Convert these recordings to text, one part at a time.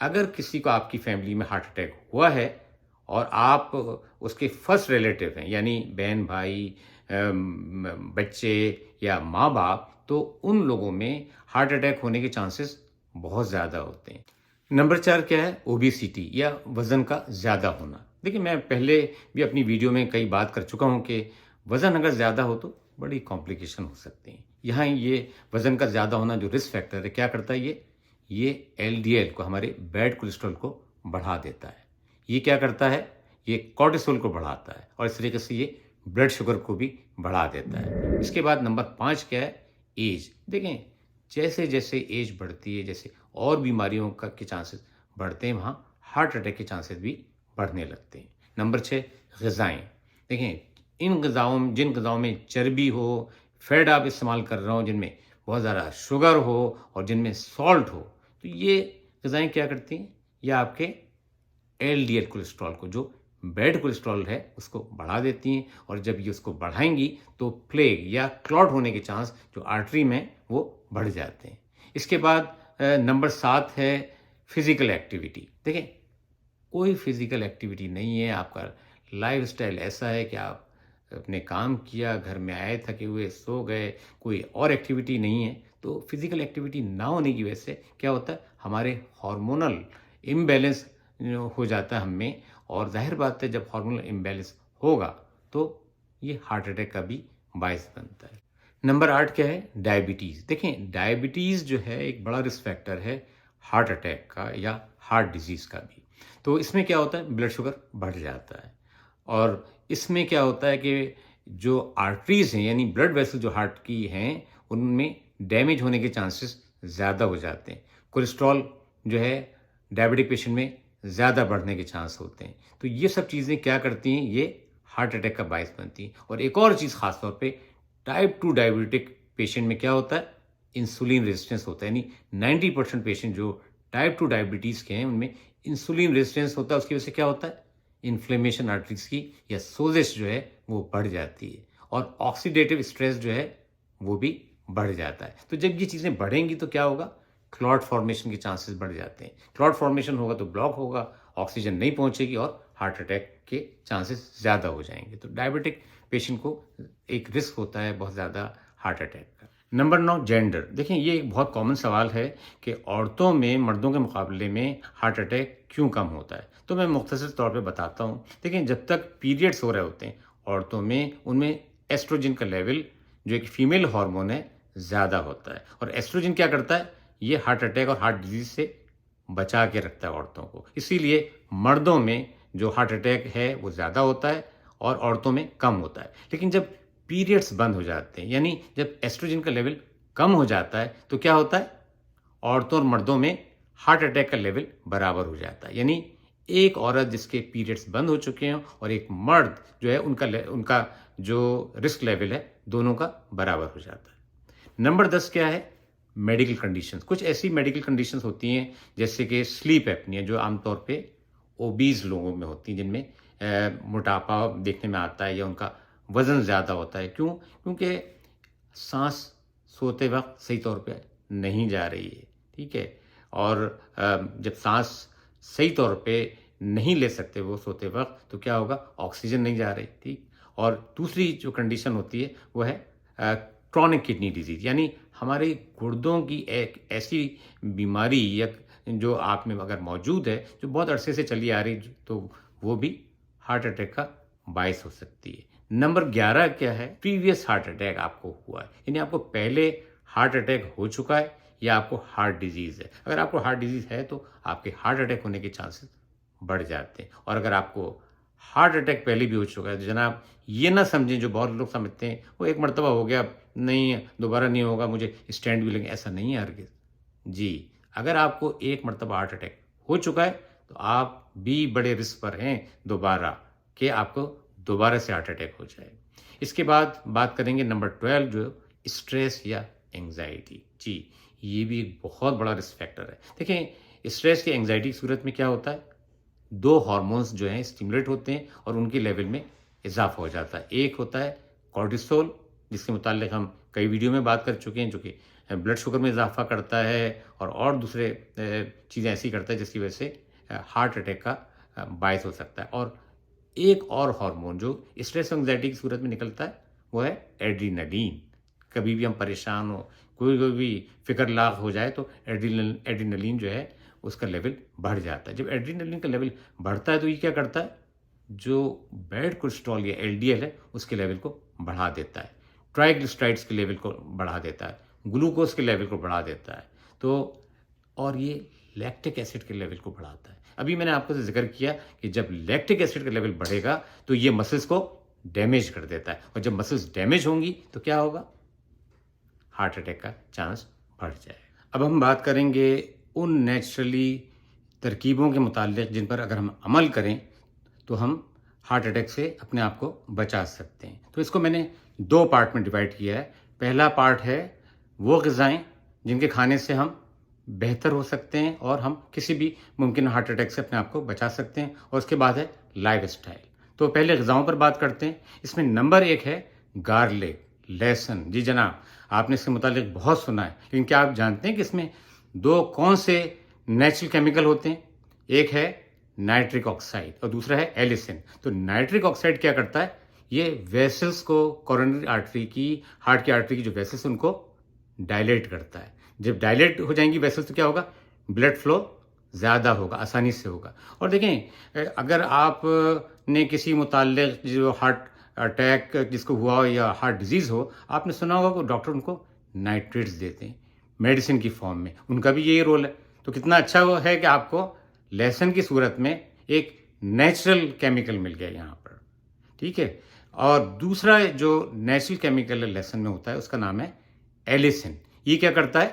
اگر کسی کو آپ کی فیملی میں ہارٹ اٹیک ہوا ہے اور آپ اس کے فرسٹ ریلیٹیو ہیں، یعنی بہن بھائی، بچے یا ماں باپ، تو ان لوگوں میں ہارٹ اٹیک ہونے کے چانسز بہت زیادہ ہوتے ہیں۔ نمبر 4 کیا ہے؟ اوبیسٹی یا وزن کا زیادہ ہونا۔ دیکھیں، میں پہلے بھی اپنی ویڈیو میں کئی بات کر چکا ہوں کہ وزن اگر زیادہ ہو تو بڑی کمپلیکیشن ہو سکتے ہیں۔ یہاں یہ وزن کا زیادہ ہونا جو رسک فیکٹر ہے، کیا کرتا ہے یہ LDL کو، ہمارے بیڈ کولیسٹرول کو بڑھا دیتا ہے۔ یہ کیا کرتا ہے؟ یہ کورٹیسول کو بڑھاتا ہے اور اس طریقے سے یہ بلڈ شوگر کو بھی بڑھا دیتا ہے۔ اس کے بعد نمبر 5 کیا ہے؟ ایج۔ دیکھیں، جیسے جیسے ایج بڑھتی ہے، جیسے اور بیماریوں کے چانسز بڑھتے ہیں، وہاں ہارٹ اٹیک کے چانسز بھی بڑھنے لگتے ہیں۔ نمبر 6 غذائیں۔ دیکھیں، جن غذاؤں میں چربی ہو، فیٹ آپ استعمال کر رہے ہو، جن میں بہت زیادہ شوگر ہو اور جن میں سالٹ ہو، تو یہ غذائیں کیا کرتی ہیں؟ یہ آپ کے LDL کولیسٹرول کو، جو بیڈ کولیسٹرول ہے، اس کو بڑھا دیتی ہیں، اور جب یہ اس کو بڑھائیں گی تو پلیگ یا کلوٹ ہونے کے چانس جو آرٹری میں وہ بڑھ جاتے ہیں۔ اس کے بعد نمبر 7 ہے فزیکل ایکٹیویٹی۔ دیکھیں، کوئی فزیکل ایکٹیویٹی نہیں ہے، آپ کا لائف اسٹائل ایسا ہے کہ آپ اپنے کام کیا، گھر میں آئے، تھکے ہوئے سو گئے، کوئی اور ایکٹیویٹی نہیں ہے، تو فزیکل ایکٹیویٹی نہ ہونے کی وجہ سے کیا ہوتا ہے؟ ہمارے ہارمونل امبیلنس ہو جاتا ہے ہم میں، اور ظاہر بات ہے جب ہارمونل امبیلنس ہوگا تو یہ ہارٹ اٹیک کا بھی باعث بنتا ہے۔ نمبر 8 کیا ہے؟ ڈائبٹیز۔ دیکھیں، ڈائبٹیز جو ہے ایک بڑا رسک فیکٹر ہے ہارٹ اٹیک کا یا ہارٹ ڈیزیز کا بھی۔ تو اس میں کیا ہوتا ہے؟ بلڈ شوگر بڑھ جاتا ہے، اور اس میں کیا ہوتا ہے کہ جو آرٹریز ہیں، یعنی بلڈ ویسل جو ہارٹ کی ہیں، ان میں ڈیمیج ہونے کے چانسز زیادہ ہو جاتے ہیں۔ کولیسٹرول جو ہے ڈائبٹک پیشنٹ میں زیادہ بڑھنے کے چانس ہوتے ہیں۔ تو یہ سب چیزیں کیا کرتی ہیں؟ یہ ہارٹ اٹیک کا باعث بنتی ہیں۔ اور ایک اور چیز خاص طور پہ ٹائپ 2 ڈائبٹک پیشنٹ میں کیا ہوتا ہے؟ انسولین ریزسٹنس ہوتا ہے، یعنی 90% پیشنٹ جو ٹائپ 2 ڈائبٹیز کے ہیں ان میں انسولین ریزسٹنس ہوتا ہے۔ اس کی وجہ سے کیا ہوتا ہے؟ انفلیمیشن آرٹریز کی یا سوزش جو ہے وہ بڑھ جاتی ہے، اور آکسیڈیٹو اسٹریس جو ہے وہ بھی بڑھ جاتا ہے۔ تو جب یہ چیزیں بڑھیں گی تو کیا ہوگا؟ کلوٹ فارمیشن کے چانسز بڑھ جاتے ہیں۔ کلوٹ فارمیشن ہوگا تو بلاک ہوگا، آکسیجن نہیں پہنچے گی اور ہارٹ اٹیک کے چانسز زیادہ ہو جائیں گے۔ تو ڈائبٹک پیشنٹ کو ایک رسک ہوتا ہے بہت زیادہ ہارٹ اٹیک کا۔ Number 9 gender. دیکھیں، یہ ایک بہت کامن سوال ہے کہ عورتوں میں مردوں کے مقابلے میں ہارٹ اٹیک کیوں کم ہوتا ہے؟ تو میں مختصر طور پہ بتاتا ہوں۔ دیکھیں، جب تک پیریڈس ہو رہے ہوتے ہیں عورتوں میں، ان میں ایسٹروجن کا لیول جو ایک فیمیل ہارمون ہے زیادہ ہوتا ہے، اور ایسٹروجن کیا کرتا ہے؟ یہ ہارٹ اٹیک اور ہارٹ ڈیزیز سے بچا کے رکھتا ہے عورتوں کو۔ اسی لیے مردوں میں جو ہارٹ اٹیک ہے وہ زیادہ ہوتا ہے اور عورتوں میں کم ہوتا ہے۔ لیکن جب پیریڈس بند ہو جاتے ہیں، یعنی جب ایسٹروجن کا لیول کم ہو جاتا ہے، تو کیا ہوتا ہے؟ عورتوں اور مردوں میں ہارٹ اٹیک کا لیول برابر ہو جاتا ہے۔ یعنی ایک عورت جس کے پیریڈس بند ہو چکے ہیں اور ایک مرد جو ہے ان کا جو رسک لیول ہے دونوں کا برابر ہو جاتا ہے۔ نمبر 10 کیا ہے؟ Medical conditions. کچھ ایسی میڈیکل کنڈیشنز ہوتی ہیں جیسے کہ سلیپ ایپنیا، جو عام طور پہ اوبیز لوگوں میں ہوتی ہیں، جن میں موٹاپا دیکھنے میں آتا ہے یا ان کا وزن زیادہ ہوتا ہے۔ کیونکہ سانس سوتے وقت صحیح طور پہ نہیں جا رہی ہے، ٹھیک ہے، اور جب سانس صحیح طور پہ نہیں لے سکتے وہ سوتے وقت، تو کیا ہوگا؟ آکسیجن نہیں جا رہی، ٹھیک۔ اور دوسری جو کنڈیشن ہوتی ہے وہ ہے کرونک کڈنی ڈیزیز، یعنی ہمارے گردوں کی ایک ایسی بیماری یا جو آپ میں اگر موجود ہے جو بہت عرصے سے چلی آ رہی، تو وہ بھی ہارٹ اٹیک کا باعث ہو سکتی ہے۔ نمبر 11 کیا ہے؟ پریویس ہارٹ اٹیک آپ کو ہوا ہے، یعنی آپ کو پہلے ہارٹ اٹیک ہو چکا ہے یا آپ کو ہارٹ ڈیزیز ہے۔ اگر آپ کو ہارٹ ڈیزیز ہے تو آپ کے ہارٹ اٹیک ہونے کے چانسز بڑھ جاتے ہیں، اور اگر آپ کو ہارٹ اٹیک پہلے بھی ہو چکا ہے تو جناب یہ نہ سمجھیں، جو بہت لوگ سمجھتے ہیں وہ ایک مرتبہ ہو گیا، نہیں دوبارہ نہیں ہوگا، مجھے اسٹینٹ بھی لگے، ایسا نہیں ہے ہرگز۔ جی، اگر آپ کو ایک مرتبہ ہارٹ اٹیک ہو چکا ہے تو آپ بھی بڑے رسک پر ہیں دوبارہ کہ آپ کو دوبارہ سے ہارٹ اٹیک ہو جائے۔ اس کے بعد بات کریں گے نمبر 12 جو اسٹریس یا انگزائٹی۔ جی، یہ بھی ایک بہت بڑا رسک فیکٹر ہے۔ دیکھیں، اسٹریس یا انگزائٹی کی صورت میں کیا ہوتا ہے؟ 2 ہارمونز جو ہیں اسٹیمولیٹ ہوتے ہیں اور ان کے لیول میں اضافہ ہو جاتا ہے۔ ایک ہوتا ہے کورٹیسول، جس کے متعلق ہم کئی ویڈیو میں بات کر چکے ہیں، جو کہ بلڈ شوگر میں اضافہ کرتا ہے اور دوسرے چیزیں ایسی کرتا ہے جس کی وجہ سے ہارٹ اٹیک کا باعث ہو سکتا ہے۔ اور ایک اور ہارمون جو اسٹریس انگزائٹی کی صورت میں نکلتا ہے وہ ہے ایڈرینلین۔ کبھی بھی ہم پریشان ہوں، کوئی بھی فکر لاغ ہو جائے تو ایڈرینلین جو ہے اس کا لیول بڑھ جاتا ہے۔ جب ایڈرینلین کا لیول بڑھتا ہے تو یہ کیا کرتا ہے، جو بیڈ کولیسٹرول یا LDL ہے اس کے لیول کو بڑھا دیتا ہے، ٹرائیگلسرائڈس کے لیول کو بڑھا دیتا ہے، گلوکوز کے لیول کو بڑھا دیتا ہے، تو اور یہ لیکٹک ایسڈ کے لیول کو بڑھاتا ہے۔ ابھی میں نے آپ کو ذکر کیا کہ جب لیکٹک ایسڈ کا لیول بڑھے گا تو یہ مسلس کو ڈیمیج کر دیتا ہے، اور جب مسلس ڈیمیج ہوں گی تو کیا ہوگا، ہارٹ اٹیک کا چانس بڑھ جائے گا۔ اب ہم بات کریں گے ان نیچرلی ترکیبوں کے متعلق جن پر اگر ہم عمل کریں تو ہم ہارٹ اٹیک سے اپنے آپ کو بچا سکتے ہیں۔ تو اس کو میں نے 2 پارٹ میں ڈیوائڈ کیا ہے۔ پہلا پارٹ ہے وہ غذائیں جن کے کھانے سے ہم بہتر ہو سکتے ہیں اور ہم کسی بھی ممکن ہارٹ اٹیک سے اپنے آپ کو بچا سکتے ہیں، اور اس کے بعد ہے لائف اسٹائل۔ تو پہلے غذاؤں پر بات کرتے ہیں۔ اس میں نمبر 1 ہے گارلک، لہسن۔ جی جناب، آپ نے اس کے متعلق بہت سنا ہے، لیکن کیا آپ جانتے ہیں کہ اس میں 2 کون سے نیچرل کیمیکل ہوتے ہیں؟ ایک ہے نائٹرک آکسائڈ اور دوسرا ہے ایلیسن۔ تو نائٹرک آکسائڈ کیا کرتا ہے، یہ ویسلز کو، کورونری آرٹری کی، ہارٹ کی آرٹری کی جو ویسلز ان کو ڈائلیٹ کرتا ہے۔ جب ڈائلیٹ ہو جائیں گی ویسلز تو کیا ہوگا، بلڈ فلو زیادہ ہوگا، آسانی سے ہوگا۔ اور دیکھیں، اگر آپ نے کسی متعلق جو ہارٹ اٹیک جس کو ہوا ہو یا ہارٹ ڈیزیز ہو، آپ نے سنا ہوگا کہ ڈاکٹر ان کو نائٹریٹس دیتے ہیں میڈیسن کی فارم میں، ان کا بھی یہی رول ہے۔ تو کتنا اچھا وہ ہے کہ آپ کو لہسن کی صورت میں ایک نیچرل کیمیکل مل گیا یہاں پر، ٹھیک ہے۔ اور دوسرا جو نیچرل کیمیکل لہسن میں ہوتا ہے اس کا نام ہے ایلیسن۔ یہ کیا کرتا ہے،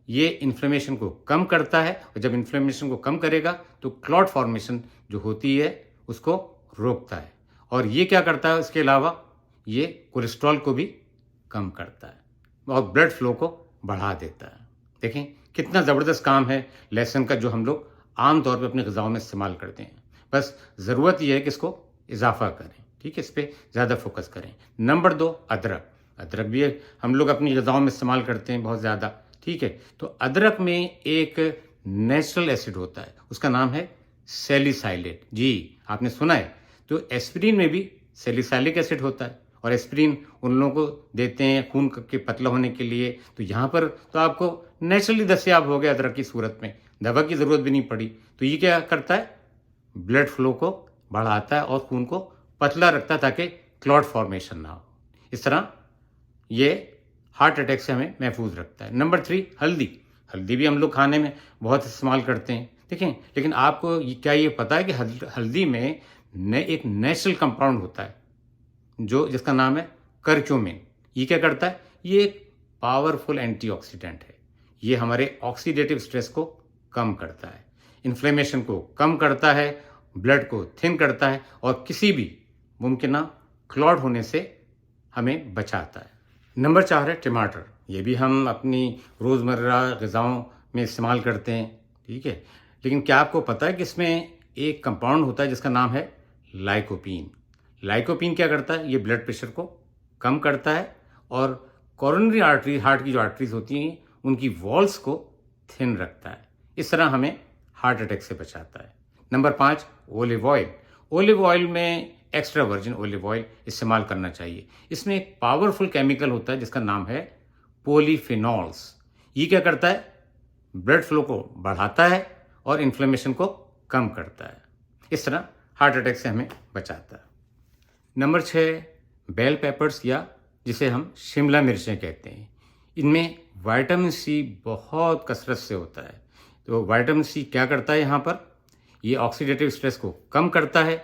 یہ انفلیمیشن کو کم کرتا ہے، اور جب انفلیمیشن کو کم کرے گا تو کلاٹ فارمیشن جو ہوتی ہے اس کو روکتا ہے۔ اور یہ کیا کرتا ہے، اس کے علاوہ یہ کولیسٹرول کو بھی کم کرتا ہے اور بلڈ فلو کو بڑھا دیتا ہے۔ دیکھیں کتنا زبردست کام ہے لہسن کا، جو ہم لوگ عام طور پہ اپنی غذاؤں میں استعمال کرتے ہیں۔ بس ضرورت یہ ہے کہ اس کو اضافہ کریں، ٹھیک ہے، اس پہ زیادہ فوکس کریں۔ نمبر 2 ادرک۔ ادرک بھی ہم لوگ اپنی غذاؤں میں استعمال کرتے ہیں بہت زیادہ، ٹھیک ہے۔ تو ادرک میں ایک نیچرل ایسڈ ہوتا ہے، اس کا نام ہے سیلیسائلیٹ۔ جی آپ نے سنا ہے۔ تو ایسپرین میں بھی سیلیسائلک ایسڈ ہوتا ہے، اور ایسپرین ان لوگوں کو دیتے ہیں خون کے پتلا ہونے کے لیے۔ تو یہاں پر تو آپ کو نیچرلی دستیاب ہو گیا ادرک کی صورت میں، دوا کی ضرورت بھی نہیں پڑی۔ تو یہ کیا کرتا ہے، بلڈ فلو کو بڑھاتا ہے اور خون کو پتلا رکھتا ہے تاکہ کلاٹ فارمیشن نہ ہو۔ اس طرح یہ ہارٹ اٹیک سے ہمیں محفوظ رکھتا ہے۔ نمبر 3 ہلدی۔ ہلدی بھی ہم لوگ کھانے میں بہت استعمال کرتے ہیں، دیکھیں، لیکن آپ کو کیا یہ پتا ہے کہ ہلدی میں ایک نیچرل کمپاؤنڈ ہوتا ہے جس کا نام ہے کرکیومن۔ یہ کیا کرتا ہے، یہ ایک پاورفل اینٹی آکسیڈنٹ ہے۔ یہ ہمارے آکسیڈیٹو اسٹریس کو کم کرتا ہے، انفلیمیشن کو کم کرتا ہے، بلڈ کو تھن کرتا ہے، اور کسی بھی ممکنہ کلاٹ ہونے سے ہمیں بچاتا ہے۔ نمبر 4 ہے ٹماٹر۔ یہ بھی ہم اپنی روزمرہ غذاؤں میں استعمال کرتے ہیں، ٹھیک ہے، لیکن کیا آپ کو پتہ ہے کہ اس میں ایک کمپاؤنڈ ہوتا ہے جس کا نام ہے لائکوپین۔ لائکوپین کیا کرتا ہے، یہ بلڈ پریشر کو کم کرتا ہے اور کورونری آرٹری، ہارٹ کی جو آرٹریز ہوتی ہیں ان کی والز کو تھن رکھتا ہے۔ اس طرح ہمیں ہارٹ اٹیک سے بچاتا ہے۔ Number 5 olive oil. Olive oil میں ایکسٹرا ورجن اولیو آئل استعمال کرنا چاہیے۔ اس میں ایک پاورفل کیمیکل ہوتا ہے جس کا نام ہے پولی فینولز۔ یہ کیا کرتا ہے، بلڈ فلو کو بڑھاتا ہے اور انفلیمیشن کو کم کرتا ہے۔ اس طرح ہارٹ اٹیک سے ہمیں بچاتا ہے۔ نمبر 6 بیل پیپرز، یا جسے ہم شملہ مرچیں کہتے ہیں۔ ان میں وائٹامن سی بہت کثرت سے ہوتا ہے۔ تو وائٹامن سی کیا کرتا ہے، یہاں پر یہ آکسیڈیٹو اسٹریس کو کم کرتا ہے،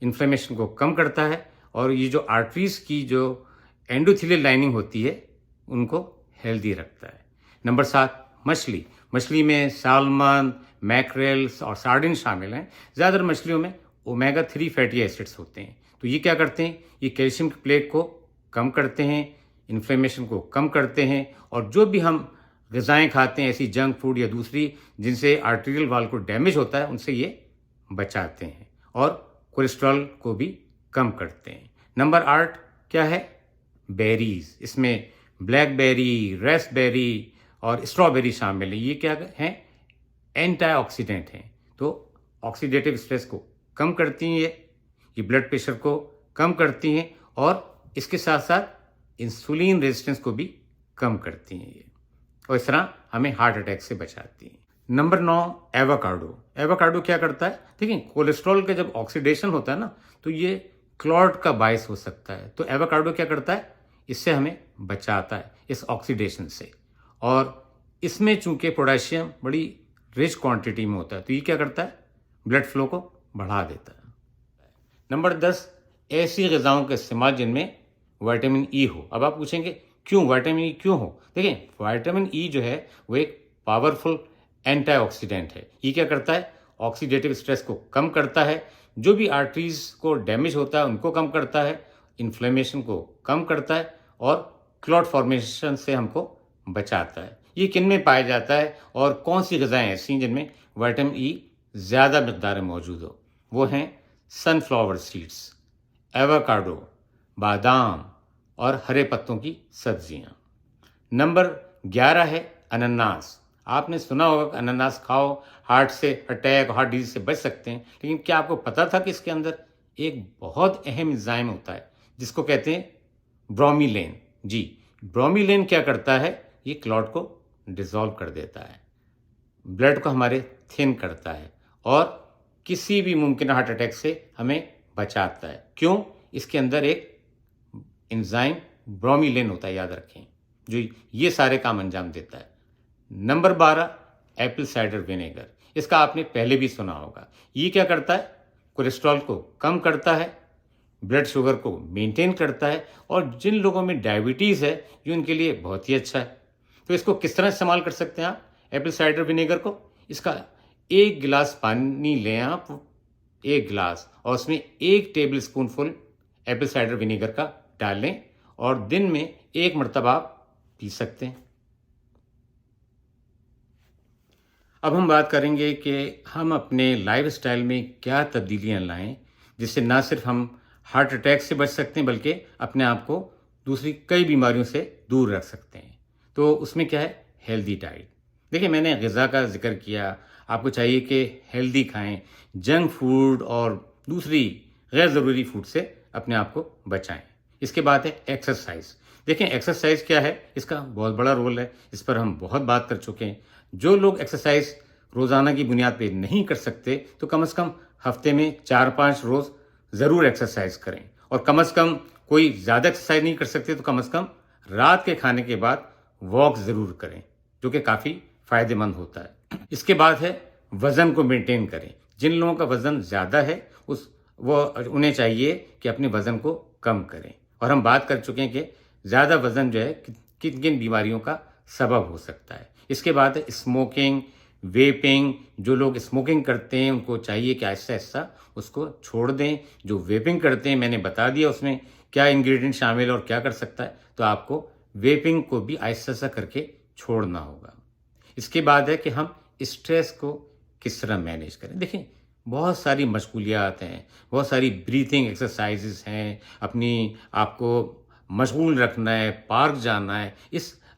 انفلیمیشن کو کم کرتا ہے، اور یہ جو آرٹریز کی جو اینڈوتھیلیل لائننگ ہوتی ہے ان کو ہیلدی رکھتا ہے۔ نمبر 7 مچھلی۔ مچھلی میں سالمن، میکریلس اور سارڈن شامل ہیں۔ زیادہ تر مچھلیوں میں اومیگا 3 فیٹی ایسڈس ہوتے ہیں۔ تو یہ کیا کرتے ہیں، یہ کیلشیم کی پلیٹ کو کم کرتے ہیں، انفلیمیشن کو کم کرتے ہیں، اور جو بھی ہم غذائیں کھاتے ہیں ایسی جنک فوڈ یا دوسری جن سے آرٹریل وال کو ڈیمیج ہوتا ہے ان سے یہ بچاتے ہیں، اور کولیسٹرول کو بھی کم کرتے ہیں۔ نمبر 8 کیا ہے، بیریز۔ اس میں بلیک بیری، ریس بیری اور اسٹرابیری شامل ہے. یہ کیا ہیں؟ اینٹی آکسیڈنٹ ہیں. تو آکسیڈیٹو اسٹریس کو کم کرتی ہیں, یہ بلڈ پریشر کو کم کرتی ہیں, اور اس کے ساتھ ساتھ انسولین ریزسٹنس کو بھی کم کرتی ہیں یہ, اور اس طرح ہمیں ہارٹ اٹیک سے بچاتی ہیں. نمبر 9 ایووکاڈو. ایووکاڈو کیا کرتا ہے؟ دیکھیں کولیسٹرول کا جب آکسیڈیشن ہوتا ہے نا تو یہ کلوٹ کا باعث ہو سکتا ہے. تو ایووکاڈو کیا کرتا ہے؟ اس سے ہمیں بچاتا ہے, اس آکسیڈیشن سے. اور اس میں چونکہ پوٹاشیم بڑی رچ کوانٹٹی میں ہوتا ہے تو یہ کیا کرتا ہے؟ بلڈ فلو کو بڑھا دیتا ہے. نمبر 10 ایسی غذاؤں کا استعمال جن میں وائٹامن ای ہو. اب آپ پوچھیں گے کیوں وائٹامن ای کیوں ہو؟ دیکھیں وائٹامن ای جو ہے وہ ایک پاورفل اینٹی آکسیڈنٹ ہے. یہ کیا کرتا ہے؟ آکسیڈیٹو اسٹریس کو کم کرتا ہے, جو بھی آرٹریز کو ڈیمیج ہوتا ہے ان کو کم کرتا ہے, انفلیمیشن کو کم کرتا ہے, اور کلوٹ فارمیشن سے ہم کو بچاتا ہے. یہ کن میں پایا جاتا ہے اور کون سی غذائیں ایسی ہیں جن میں وائٹامن ای زیادہ مقدار میں موجود ہو؟ وہ ہیں سن فلاور سیڈس, ایووکاڈو, بادام اور ہرے پتوں کی سبزیاں. نمبر 11 ہے انناس. آپ نے سنا ہوگا کہ انناس کھاؤ ہارٹ سے اٹیک, ہارٹ ڈیزیز سے بچ سکتے ہیں, لیکن کیا آپ کو پتا تھا کہ اس کے اندر ایک بہت اہم انزائم ہوتا ہے جس کو کہتے ہیں برومیلین. جی برومیلین کیا کرتا ہے؟ یہ کلوٹ کو ڈیزالو کر دیتا ہے, بلڈ کو ہمارے تھن کرتا ہے, اور کسی بھی ممکنہ ہارٹ اٹیک سے ہمیں بچاتا ہے. کیوں؟ اس کے اندر ایک انزائم برومیلین ہوتا ہے, یاد رکھیں, جو یہ سارے کام انجام دیتا ہے. Number 12 apple cider vinegar. اس کا آپ نے پہلے بھی سنا ہوگا. یہ کیا کرتا ہے؟ کولیسٹرول کو کم کرتا ہے, بلڈ شوگر کو مینٹین کرتا ہے, اور جن لوگوں میں ڈائبٹیز ہے یہ ان کے لیے بہت ہی اچھا ہے. تو اس کو کس طرح استعمال کر سکتے ہیں آپ ایپل سائڈر ونیگر کو؟ اس کا 1 گلاس پانی لیں آپ, 1 گلاس, اور اس میں 1 ٹیبل اسپون فل ایپل سائڈر ونیگر کا ڈال لیں, اور دن میں 1 مرتبہ آپ پی سکتے ہیں. اب ہم بات کریں گے کہ ہم اپنے لائف اسٹائل میں کیا تبدیلیاں لائیں جس سے نہ صرف ہم ہارٹ اٹیک سے بچ سکتے ہیں بلکہ اپنے آپ کو دوسری کئی بیماریوں سے دور رکھ سکتے ہیں. تو اس میں کیا ہے؟ Healthy diet. دیکھیں میں نے غذا کا ذکر کیا, آپ کو چاہیے کہ ہیلدی کھائیں, جنک فوڈ اور دوسری غیر ضروری فوڈ سے اپنے آپ کو بچائیں. اس کے بعد ہے ایکسرسائز. دیکھیں ایکسرسائز کیا ہے, اس کا بہت بڑا رول ہے, اس پر ہم بہت بات کر چکے ہیں. جو لوگ ایکسرسائز روزانہ کی بنیاد پہ نہیں کر سکتے تو کم از کم ہفتے میں 4-5 روز ضرور ایکسرسائز کریں, اور کم از کم کوئی زیادہ ایکسرسائز نہیں کر سکتے تو کم از کم رات کے کھانے کے بعد واک ضرور کریں, جو کہ کافی فائدہ مند ہوتا ہے. اس کے بعد ہے وزن کو مینٹین کریں. جن لوگوں کا وزن زیادہ ہے انہیں چاہیے کہ اپنے وزن کو کم کریں, اور ہم بات کر چکے ہیں کہ زیادہ وزن جو ہے کن کن بیماریوں کا سبب ہو سکتا ہے. اس کے بعد ہے اسموکنگ, ویپنگ. جو لوگ اسموکنگ کرتے ہیں ان کو چاہیے کہ آہستہ آہستہ اس کو چھوڑ دیں. جو ویپنگ کرتے ہیں میں نے بتا دیا اس میں کیا انگریڈینٹ شامل اور کیا کر سکتا ہے, تو آپ کو ویپنگ کو بھی آہستہ آہستہ کر کے چھوڑنا ہوگا. اس کے بعد ہے کہ ہم اسٹریس کو کس طرح مینیج کریں. دیکھیں بہت ساری مشغولیات ہیں, بہت ساری بریتھنگ ایکسرسائزز ہیں, اپنی آپ کو مشغول رکھنا ہے, پارک جانا ہے.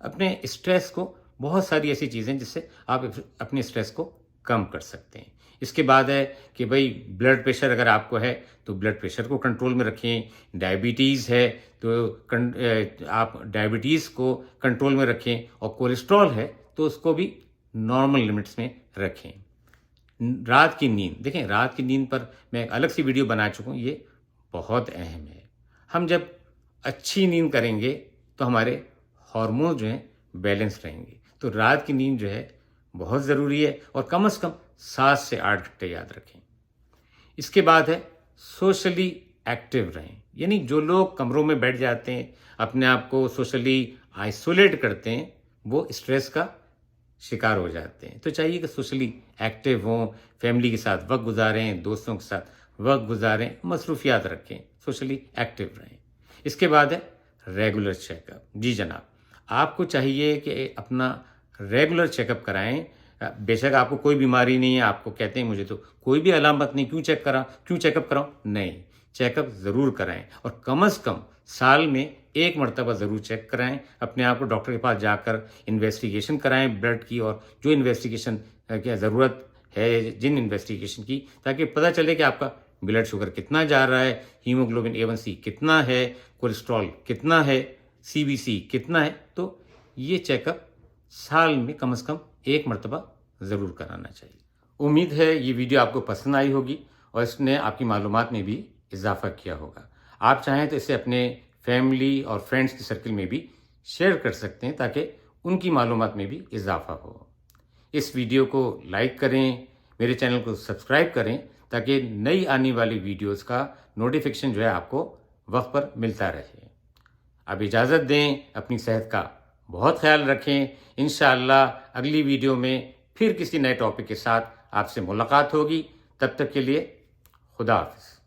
اپنے اسٹریس کو بہت ساری ایسی چیزیں جس سے آپ اپنے اسٹریس کو کم کر سکتے ہیں. اس کے بعد ہے کہ بھئی بلڈ پریشر اگر آپ کو ہے تو بلڈ پریشر کو کنٹرول میں رکھیں. ڈائبٹیز ہے تو آپ ڈائبٹیز کو کنٹرول میں رکھیں, اور کولیسٹرول ہے تو اس کو بھی نارمل لمٹس میں رکھیں. رات کی نیند. دیکھیں رات کی نیند پر میں ایک الگ سی ویڈیو بنا چکا ہوں, یہ بہت اہم ہے. ہم جب اچھی نیند کریں گے تو ہمارے ہارمون جو ہیں بیلنس رہیں گے. تو رات کی نیند جو ہے بہت ضروری ہے, اور کم از کم 7 سے 8 گھنٹے یاد رکھیں. اس کے بعد ہے سوشلی ایکٹیو رہیں. یعنی جو لوگ کمروں میں بیٹھ جاتے ہیں, اپنے آپ کو سوشلی آئسولیٹ کرتے ہیں, وہ اسٹریس کا شکار ہو جاتے ہیں. تو چاہیے کہ سوشلی ایکٹیو ہوں, فیملی کے ساتھ وقت گزاریں, دوستوں کے ساتھ وقت گزاریں, مصروفیات رکھیں, سوشلی ایکٹیو رہیں. اس کے بعد ہے ریگولر چیک اپ. جی جناب, آپ کو چاہیے کہ اپنا ریگولر چیک اپ کرائیں. بے شک آپ کو کوئی بیماری نہیں ہے, آپ کو کہتے ہیں مجھے تو کوئی بھی علامت نہیں, کیوں چیک اپ کراؤں؟ نہیں, چیک اپ ضرور کرائیں, اور کم از کم سال میں ایک مرتبہ ضرور چیک کرائیں، اپنے آپ کو ڈاکٹر کے پاس جا کر انویسٹیگیشن کرائیں بلڈ کی، اور جو انویسٹیگیشن کی ضرورت ہے جن انویسٹیگیشن کی، تاکہ پتہ چلے کہ آپ کا بلڈ شوگر کتنا جا رہا ہے، ہیموگلوبن A1C کتنا ہے، کولیسٹرول کتنا ہے، CBC کتنا ہے. تو یہ چیک اپ سال میں کم از کم ایک مرتبہ ضرور کرانا چاہیے. امید ہے یہ ویڈیو آپ کو پسند آئی ہوگی اور اس نے آپ کی معلومات میں بھی اضافہ کیا ہوگا. آپ چاہیں تو اسے اپنے فیملی اور فرینڈس کی سرکل میں بھی شیئر کر سکتے ہیں تاکہ ان کی معلومات میں بھی اضافہ ہو. اس ویڈیو کو لائک کریں، میرے چینل کو سبسکرائب کریں تاکہ نئی آنے والی ویڈیوز کا نوٹیفیکیشن جو ہے آپ کو وقت پر ملتا رہے. اب اجازت دیں، اپنی صحت کا بہت خیال رکھیں. انشاءاللہ اگلی ویڈیو میں پھر کسی نئے ٹاپک کے ساتھ آپ سے ملاقات ہوگی. تب تک کے لیے خدا حافظ.